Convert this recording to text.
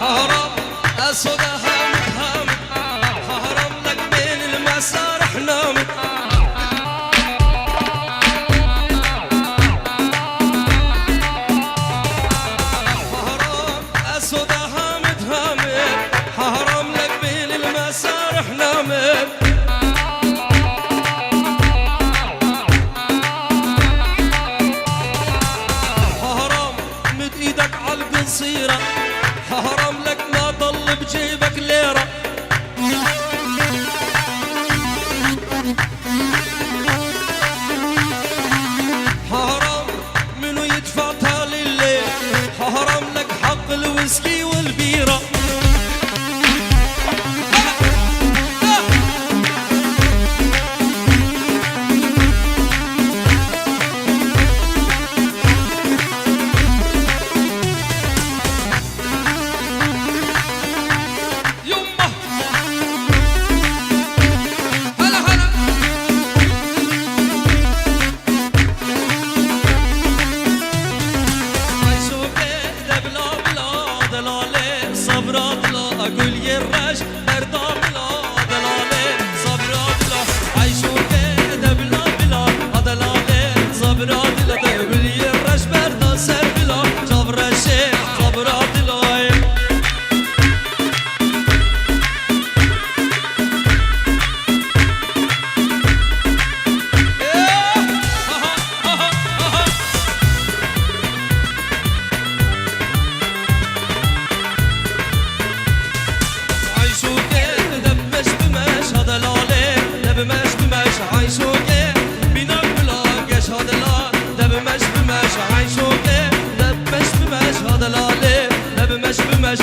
هرب أسودها متهامت هرب لك بين المسارح نامت هرب أسودها متهامت هرب لك بين المسارح نامت قصيرة هرم لك ما ضل بجيبك ليرة هرم منو يدفع تالي الليل هرم لك حق الويسكي والبيرة أقول يراش بردام لا دلالي صبرات لا عيشو كده بلا بلا دلالي صبرات لا أقول يراش بردا سر بلا جبر الشيخ صبرات لا عايشوكي بينك بلاقش هذا لا دب مش بمش عايشوكي دب مش بمش هذا لا دب مش بمش